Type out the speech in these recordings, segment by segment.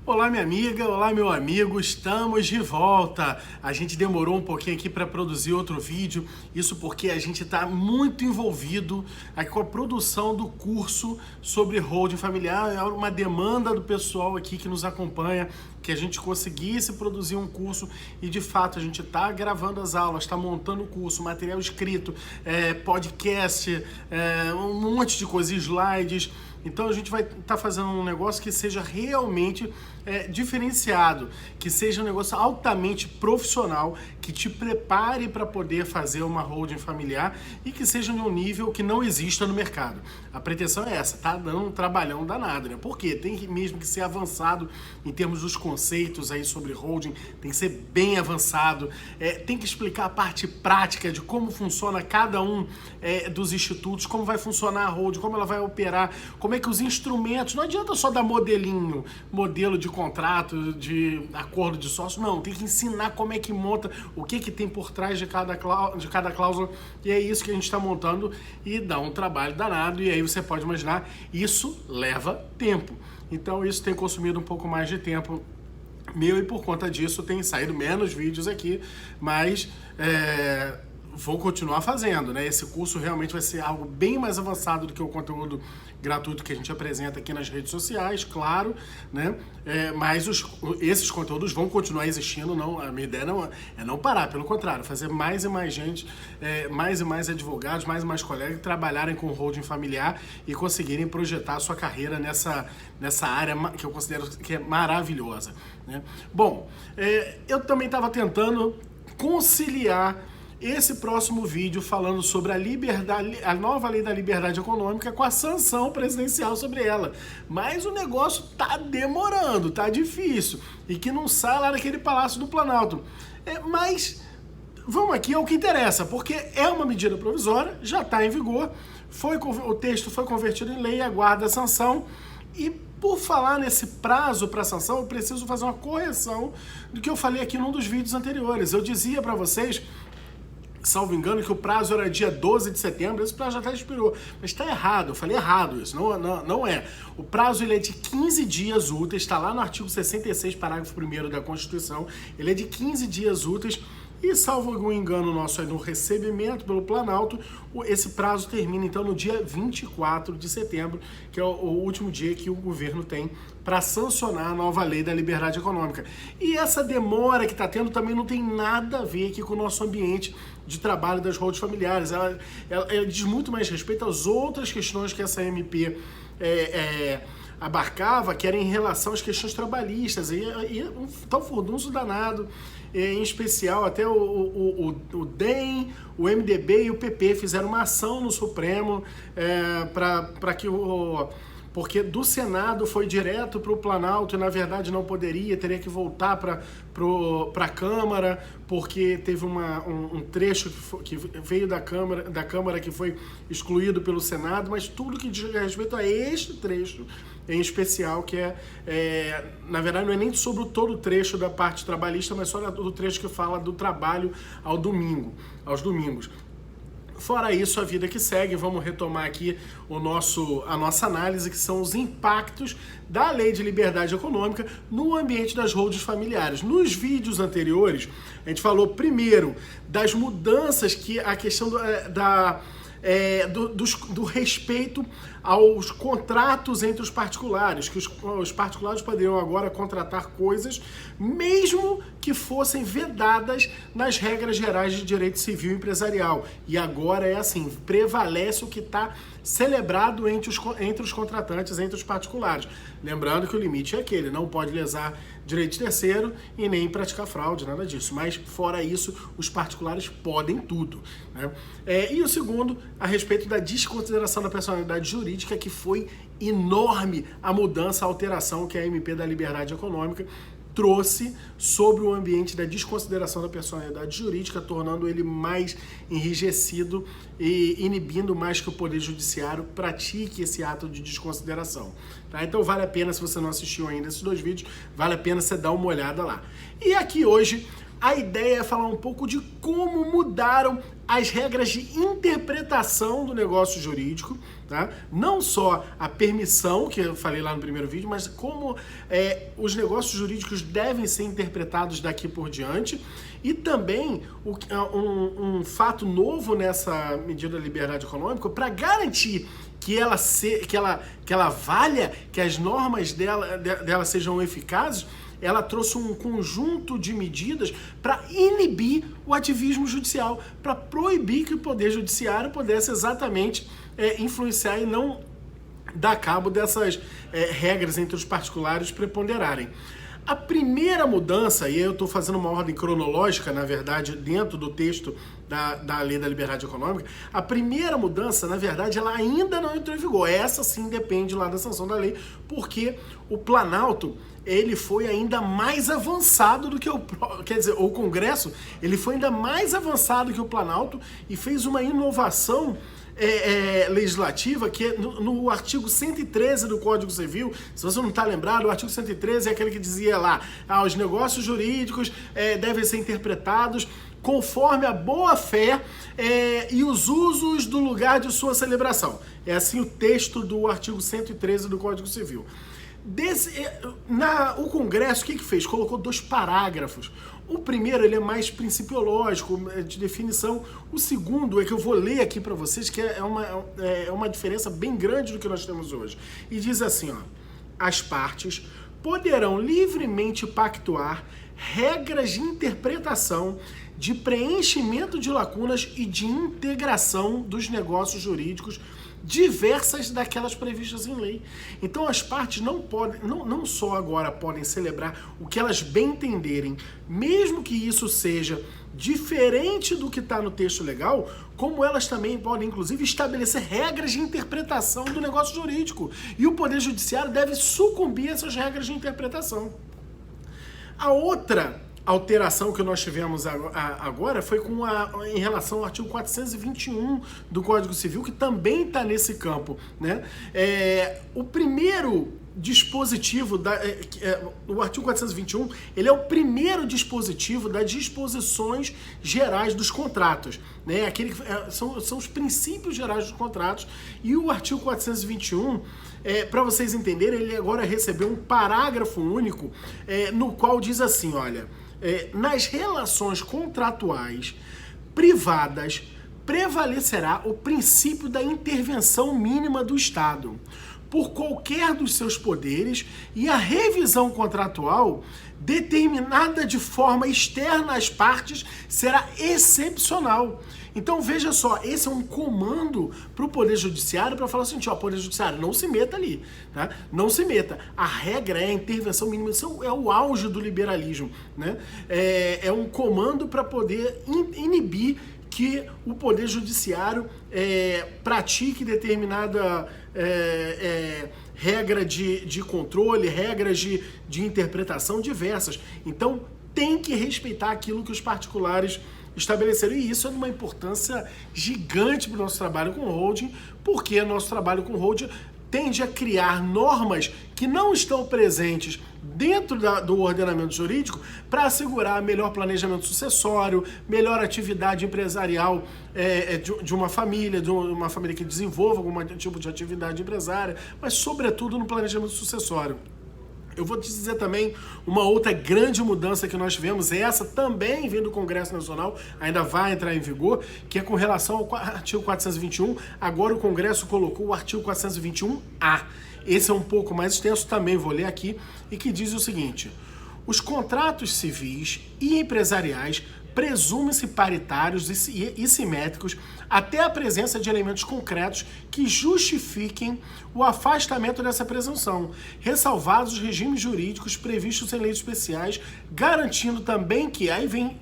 Olá, minha amiga, olá, meu amigo, estamos de volta. A gente demorou um pouquinho aqui para produzir outro vídeo, isso porque a gente está muito envolvido aqui com a produção do curso sobre holding familiar. É uma demanda do pessoal aqui que nos acompanha, que a gente conseguisse produzir um curso e, de fato, a gente está gravando as aulas, está montando o curso, material escrito, podcast, um monte de coisas, slides. Então a gente vai estar fazendo um negócio que seja realmente diferenciado, que seja um negócio altamente profissional, que te prepare para poder fazer uma holding familiar e que seja de um nível que não exista no mercado. A pretensão é essa, tá dando um trabalhão danado, né? Porque tem mesmo que ser avançado em termos dos conceitos aí sobre holding, tem que ser bem avançado, tem que explicar a parte prática de como funciona cada um dos institutos, como vai funcionar a holding, como ela vai operar, como é que os instrumentos, não adianta só dar modelinho, modelo de contrato, de acordo de sócio, não, tem que ensinar como é que monta, o que tem por trás de cada cláusula, e é isso que a gente está montando e dá um trabalho danado, e aí você pode imaginar, isso leva tempo. Então isso tem consumido um pouco mais de tempo meu e por conta disso tem saído menos vídeos aqui, mas vou continuar fazendo, né? Esse curso realmente vai ser algo bem mais avançado do que o conteúdo gratuito que a gente apresenta aqui nas redes sociais, claro, né? Mas esses conteúdos vão continuar existindo, não, a minha ideia não é não parar, pelo contrário, fazer mais e mais gente, mais e mais advogados, mais e mais colegas trabalharem com holding familiar e conseguirem projetar a sua carreira nessa área que eu considero que é maravilhosa, né? Bom, eu também estava tentando conciliar esse próximo vídeo falando sobre a nova lei da liberdade econômica com a sanção presidencial sobre ela. Mas o negócio tá demorando, tá difícil. E que não sai lá daquele Palácio do Planalto. Mas vamos aqui ao que interessa, porque é uma medida provisória, já está em vigor, o texto foi convertido em lei e aguarda a sanção. E por falar nesse prazo para sanção, eu preciso fazer uma correção do que eu falei aqui num dos vídeos anteriores. Eu dizia para vocês, salvo engano, que o prazo era dia 12 de setembro, esse prazo já até expirou. Mas está errado, eu falei errado isso, não é. O prazo ele é de 15 dias úteis, está lá no artigo 66, parágrafo 1º da Constituição, ele é de 15 dias úteis e, salvo algum engano nosso aí no recebimento pelo Planalto, esse prazo termina então no dia 24 de setembro, que é o último dia que o governo tem para sancionar a nova lei da liberdade econômica. E essa demora que está tendo também não tem nada a ver aqui com o nosso ambiente de trabalho das holdings familiares. Ela diz muito mais respeito às outras questões que essa MP abarcava, que era em relação às questões trabalhistas, e um tal furdunço danado, em especial até o DEM, o MDB e o PP fizeram uma ação no Supremo para que porque do Senado foi direto para o Planalto e, na verdade, não teria que voltar para a Câmara, porque teve um trecho que veio da Câmara que foi excluído pelo Senado, mas tudo que diz respeito a este trecho em especial, que na verdade, não é nem sobre todo o trecho da parte trabalhista, mas só do trecho que fala do trabalho aos domingos. Fora isso, a vida que segue, vamos retomar aqui a nossa análise, que são os impactos da Lei de Liberdade Econômica no ambiente das holdings familiares. Nos vídeos anteriores, a gente falou primeiro das mudanças que a questão do respeito aos contratos entre os particulares, que os particulares poderiam agora contratar coisas, mesmo que fossem vedadas nas regras gerais de direito civil e empresarial. E agora é assim, prevalece o que está celebrado entre os contratantes, entre os particulares. Lembrando que o limite é aquele, não pode lesar direito de terceiro e nem praticar fraude, nada disso. Mas, fora isso, os particulares podem tudo, né? E o segundo, a respeito da desconsideração da personalidade jurídica, que foi enorme a mudança, a alteração que a MP da Liberdade Econômica trouxe sobre o ambiente da desconsideração da personalidade jurídica, tornando ele mais enrijecido e inibindo mais que o Poder Judiciário pratique esse ato de desconsideração. Tá? Então vale a pena, se você não assistiu ainda esses dois vídeos, vale a pena você dar uma olhada lá. E aqui hoje a ideia é falar um pouco de como mudaram as regras de interpretação do negócio jurídico, tá? Não só a permissão, que eu falei lá no primeiro vídeo, mas como os negócios jurídicos devem ser interpretados daqui por diante. E também um fato novo nessa medida da liberdade econômica, para garantir que ela valha, que as normas dela sejam eficazes, ela trouxe um conjunto de medidas para inibir o ativismo judicial, para proibir que o Poder Judiciário pudesse exatamente influenciar e não dar cabo dessas regras entre os particulares preponderarem. A primeira mudança, e eu estou fazendo uma ordem cronológica, na verdade, dentro do texto da Lei da Liberdade Econômica, a primeira mudança, na verdade, ela ainda não entrou em vigor. Essa sim depende lá da sanção da lei, porque o Planalto, ele foi ainda mais avançado do que o Congresso, ele foi ainda mais avançado que o Planalto e fez uma inovação legislativa, que no artigo 113 do Código Civil. Se você não está lembrado, o artigo 113 é aquele que dizia lá, os negócios jurídicos devem ser interpretados conforme a boa-fé e os usos do lugar de sua celebração. É assim o texto do artigo 113 do Código Civil. O Congresso, o que fez? Colocou 2 parágrafos. O primeiro, ele é mais principiológico, de definição. O segundo é que eu vou ler aqui para vocês, que é uma diferença bem grande do que nós temos hoje. E diz assim, as partes poderão livremente pactuar regras de interpretação, de preenchimento de lacunas e de integração dos negócios jurídicos diversas daquelas previstas em lei. Então as partes não só agora podem celebrar o que elas bem entenderem, mesmo que isso seja diferente do que está no texto legal, como elas também podem, inclusive, estabelecer regras de interpretação do negócio jurídico. E o Poder Judiciário deve sucumbir a essas regras de interpretação. A outra alteração que nós tivemos agora foi em relação ao artigo 421 do Código Civil, que também está nesse campo, né? O primeiro dispositivo, o artigo 421, ele é o primeiro dispositivo das disposições gerais dos contratos, né? São os princípios gerais dos contratos, e o artigo 421, para vocês entenderem, ele agora recebeu um parágrafo único, no qual diz assim, olha, nas relações contratuais privadas prevalecerá o princípio da intervenção mínima do Estado por qualquer dos seus poderes, e a revisão contratual determinada de forma externa às partes será excepcional. Então veja só, esse é um comando para o Poder Judiciário para falar assim, Poder Judiciário, não se meta ali, tá? Não se meta. A regra é a intervenção mínima, isso é o auge do liberalismo, né? É um comando para poder inibir que o Poder Judiciário pratique determinada regra de controle, regras de interpretação diversas. Então, tem que respeitar aquilo que os particulares estabeleceram. E isso é de uma importância gigante para o nosso trabalho com holding, porque nosso trabalho com holding tende a criar normas que não estão presentes dentro do ordenamento jurídico para assegurar melhor planejamento sucessório, melhor atividade empresarial de uma família que desenvolva algum tipo de atividade empresária, mas sobretudo no planejamento sucessório. Eu vou te dizer também uma outra grande mudança que nós tivemos, essa também vem do Congresso Nacional, ainda vai entrar em vigor, que é com relação ao artigo 421, agora o Congresso colocou o artigo 421-A. Esse é um pouco mais extenso, também vou ler aqui, e que diz o seguinte: os contratos civis e empresariais presumem-se paritários e simétricos até a presença de elementos concretos que justifiquem o afastamento dessa presunção, ressalvados os regimes jurídicos previstos em leis especiais, garantindo também que, aí vem,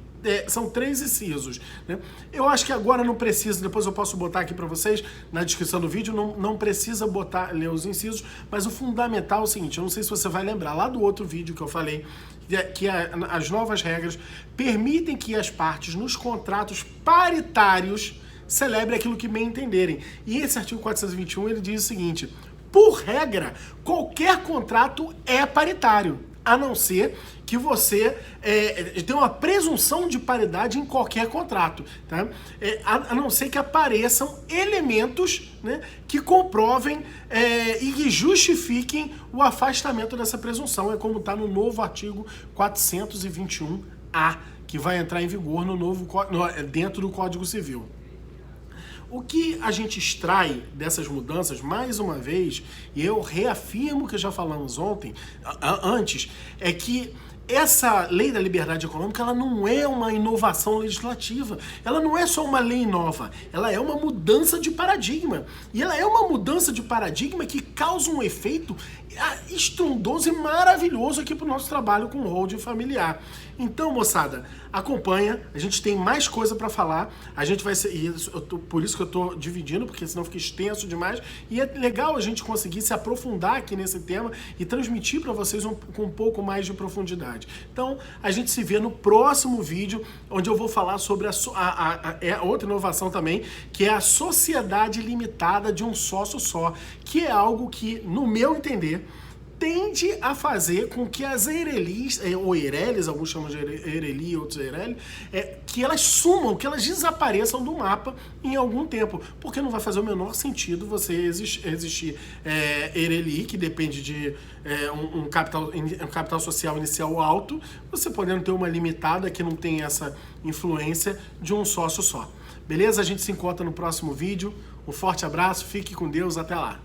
são 3 incisos, né? Eu acho que agora não precisa, depois eu posso botar aqui para vocês na descrição do vídeo, não precisa ler os incisos, mas o fundamental é o seguinte, eu não sei se você vai lembrar lá do outro vídeo que eu falei, que as novas regras permitem que as partes nos contratos paritários celebrem aquilo que bem entenderem. E esse artigo 421, ele diz o seguinte: por regra, qualquer contrato é paritário. a não ser que você tenha uma presunção de paridade em qualquer contrato, tá? A não ser que apareçam elementos, né, que comprovem e que justifiquem o afastamento dessa presunção. É como está no novo artigo 421-A, que vai entrar em vigor dentro do Código Civil. O que a gente extrai dessas mudanças, mais uma vez, e eu reafirmo que já falamos antes, é que essa lei da liberdade econômica, ela não é uma inovação legislativa, ela não é só uma lei nova, ela é uma mudança de paradigma. E ela é uma mudança de paradigma que causa um efeito estrondoso e maravilhoso aqui para o nosso trabalho com holding familiar. Então, moçada, acompanha, a gente tem mais coisa para falar, a gente vai ser, por isso que eu estou dividindo, porque senão fica extenso demais, e é legal a gente conseguir se aprofundar aqui nesse tema e transmitir para vocês com um pouco mais de profundidade. Então, a gente se vê no próximo vídeo, onde eu vou falar sobre a outra inovação também, que é a sociedade limitada de um sócio só, que é algo que, no meu entender, tende a fazer com que as Eirelis, ou Eireles, alguns chamam de Eireli, outros Eireli, que elas sumam, que elas desapareçam do mapa em algum tempo, porque não vai fazer o menor sentido você existir Eireli, que depende de um capital social inicial alto, você podendo ter uma limitada que não tem essa influência de um sócio só. Beleza? A gente se encontra no próximo vídeo. Um forte abraço, fique com Deus, até lá!